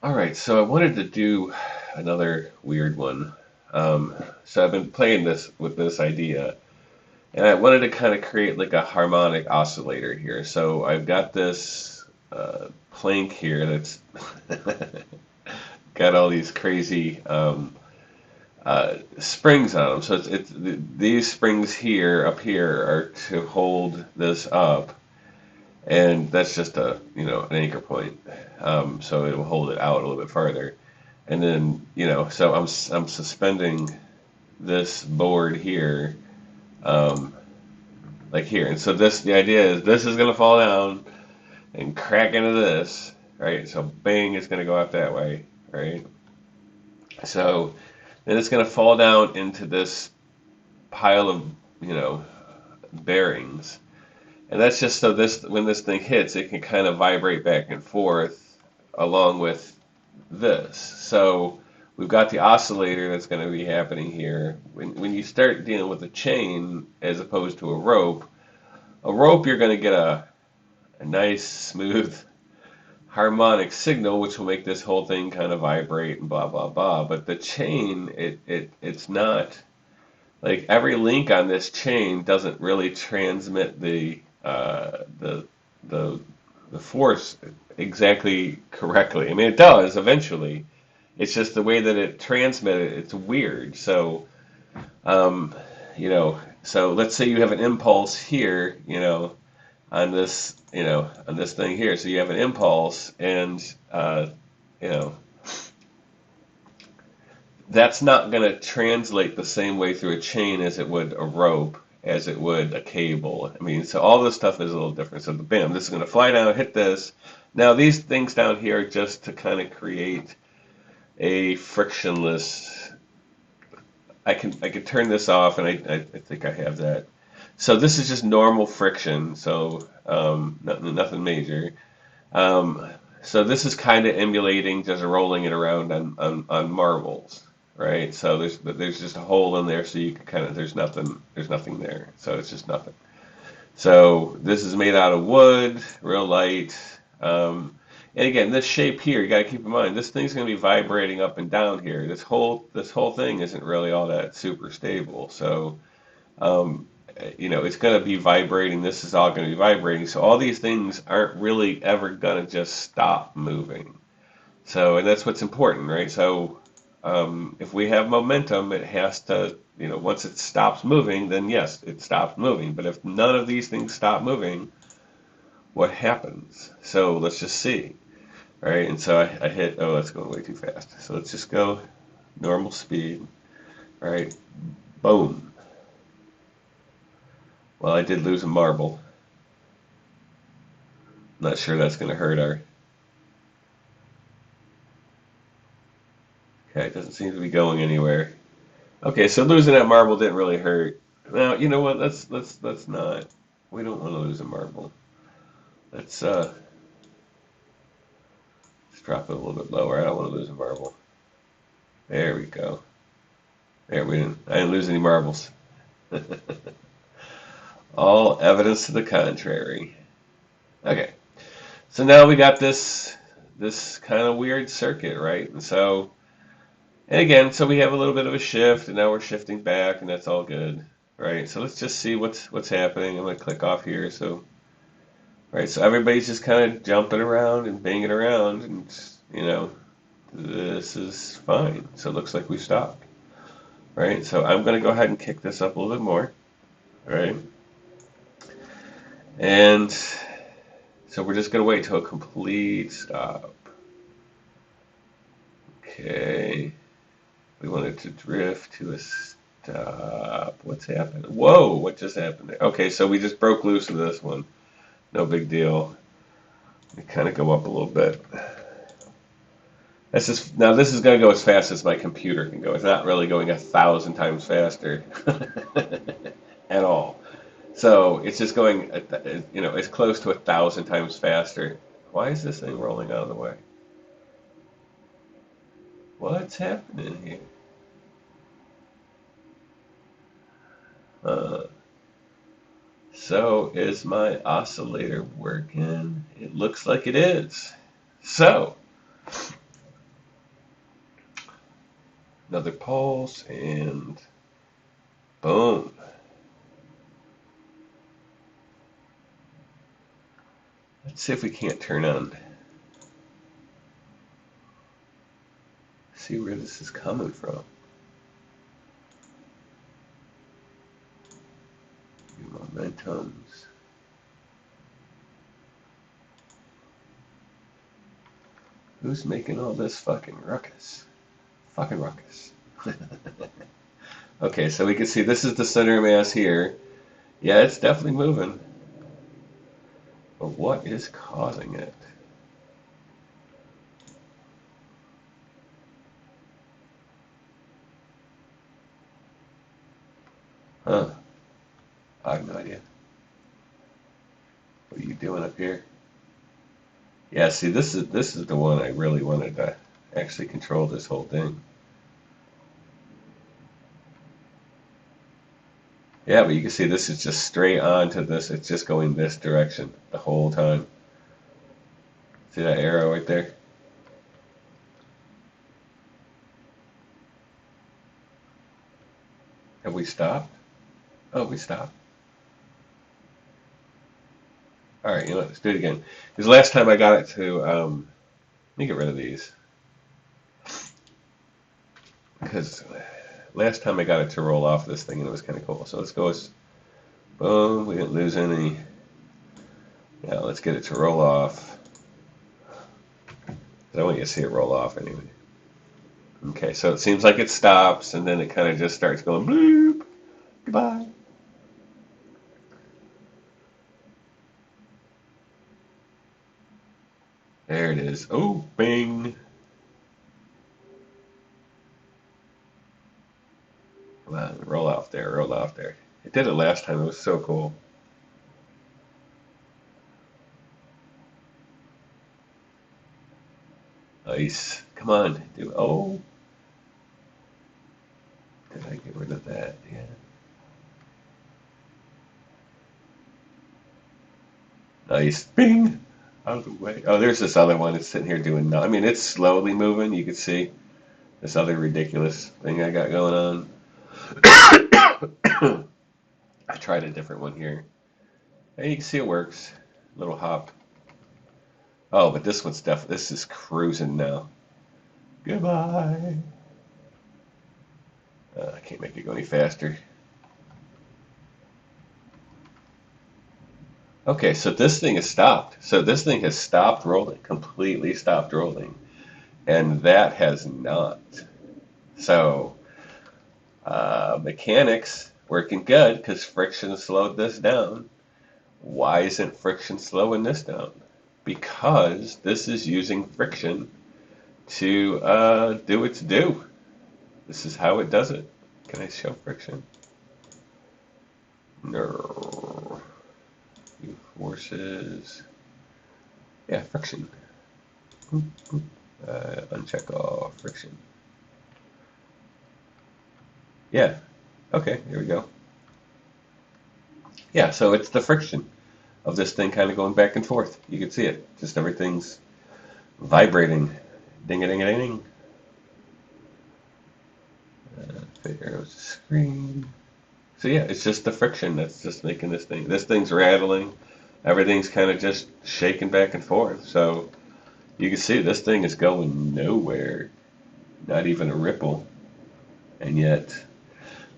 All right, so I wanted to do another weird one. Um, so I've been playing this with this idea, and I wanted to kind of create like a harmonic oscillator here. So I've got this plank here that's got all these crazy springs on them. So these springs here up here are to hold this up, and that's just a an anchor point. So it will hold it out a little bit farther. And then, so I'm suspending this board here, um, like here. And so the idea is this is going to fall down and crack into this, right? So bang is going to go out that way, right? So then it's going to fall down into this pile of, you know, bearings. And that's just so this when this thing hits, it can kind of vibrate back and forth along with this. So we've got the oscillator that's going to be happening here. When you start dealing with a chain as opposed to a rope you're going to get a nice smooth harmonic signal which will make this whole thing kind of vibrate and blah blah blah. But the chain, it's not like every link on this chain doesn't really transmit the the force exactly correctly. I mean, it does eventually. It's just the way that it transmitted. It's weird. So, um, so let's say you have an impulse here, on this thing here. So you have an impulse, and you know, that's not going to translate the same way through a chain as it would a rope, as it would a cable. I mean, so all this stuff is a little different. So the bam, this is going to fly down, hit this. Now these things down here are just to kind of create a frictionless. I can turn this off, and I think I have that. So this is just normal friction. So nothing major. Um, so this is kind of emulating just rolling it around on marbles, right? So there's just a hole in there, so you can kind of there's nothing there, so it's just nothing. So this is made out of wood, real light. And again, this shape here, you got to keep in mind, this thing's going to be vibrating up and down here. This whole thing isn't really all that super stable. So um, it's going to be vibrating. This is all going to be vibrating. So all these things aren't really ever going to just stop moving. So, and that's what's important, right? So, if we have momentum, it has to, once it stops moving, then yes, it stops moving. But if none of these things stop moving, what happens? So let's just see, right? And so I hit, oh, that's going way too fast. So let's just go normal speed, right? Boom. Well, I did lose a marble. Not sure that's going to hurt our. Okay, it doesn't seem to be going anywhere. Okay, so losing that marble didn't really hurt. Now, you know what? Let's not. We don't want to lose a marble. Let's let's drop it a little bit lower. I don't want to lose a marble. There we go. There we didn't. I didn't lose any marbles. All evidence to the contrary. Okay, so now we got this kind of weird circuit, right? And again, so we have a little bit of a shift, and now we're shifting back, and that's all good, right? So let's just see what's happening. I'm gonna click off here. So, right, so everybody's just kind of jumping around and banging around, and this is fine. So it looks like we stopped, right? So I'm gonna go ahead and kick this up a little bit more, right? And so we're just gonna wait till a complete stop. Okay. We want it to drift to a stop. What's happened? Whoa, what just happened there? Okay, so we just broke loose of this one. No big deal. We kind of go up a little bit. Now this is going to go as fast as my computer can go. It's not really going 1,000 times faster at all. So it's just going, it's close to 1,000 times faster. Why is this thing rolling out of the way? What's happening here? Uh, So is my oscillator working? It looks like it is. So Another pulse, and boom. Let's see if we can't turn on. See where this is coming from. Momentums. Who's making all this fucking ruckus? Fucking ruckus. Okay, so we can see this is the center mass here. Yeah, it's definitely moving. But what is causing it? Huh. I have no idea. What are you doing up here? Yeah, see, this is the one I really wanted to actually control this whole thing. Yeah, but you can see this is just straight on to this. It's just going this direction the whole time. See that arrow right there? Have we stopped? Oh, we stopped. All right, you know what? Let's do it again. Because last time I got it to, let me get rid of these. Because last time I got it to roll off this thing and it was kind of cool. So let's go, boom, we didn't lose any. Now let's get it to roll off. I want you to see it roll off anyway. Okay, so it seems like it stops and then it kind of just starts going bloop. Goodbye. There it is. Oh, bing. Come on, roll off there, roll off there. It did it last time. It was so cool. Nice. Come on. Do oh. Did I get rid of that? Yeah. Nice. Bing. Out of the way. Oh, there's this other one. It's sitting here doing nothing. I mean, it's slowly moving. You can see this other ridiculous thing I got going on. I tried a different one here. Hey, you can see it works. Little hop. Oh, but this one's this is cruising now. Goodbye. I can't make it go any faster. Okay, so this thing has stopped. So this thing has stopped rolling, completely stopped rolling, and that has not. So mechanics working good because friction slowed this down. Why isn't friction slowing this down? Because this is using friction to do its due. This is how it does it. Can I show friction? No. Forces. Yeah, friction. Uncheck all friction. Yeah. Okay, here we go. Yeah, so it's the friction of this thing kind of going back and forth. You can see it. Just everything's vibrating. Ding-a-ding-a-ding. Fit arrows to screen. So yeah, it's just the friction that's just making this thing. This thing's rattling. Everything's kind of just shaking back and forth. So you can see this thing is going nowhere. Not even a ripple. And yet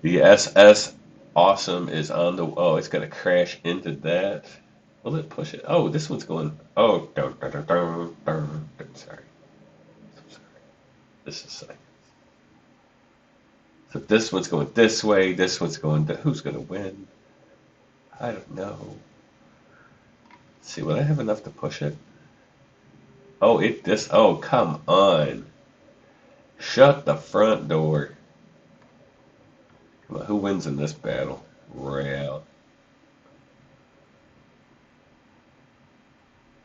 the SS Awesome is on the. Oh, it's going to crash into that. Will it push it? Oh, this one's going. Oh, dun, dun, dun, dun, dun, dun. Sorry. I'm sorry. This is like. So this one's going this way. This one's going. Who's going to win? I don't know. Let's see, will I have enough to push it? Oh, it this. Oh, come on. Shut the front door. Come on, who wins in this battle? Real.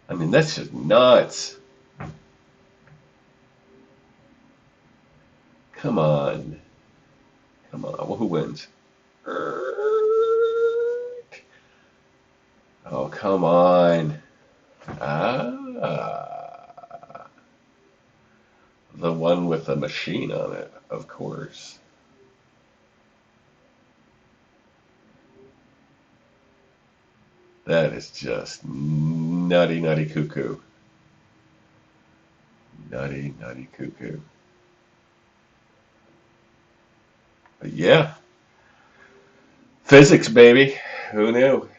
I mean, that's just nuts. Come on. Come on. Well, who wins? Oh, come on. Ah. the one with the machine on it, of course. That is just nutty, nutty cuckoo. Nutty, nutty cuckoo. But yeah, physics, baby. Who knew?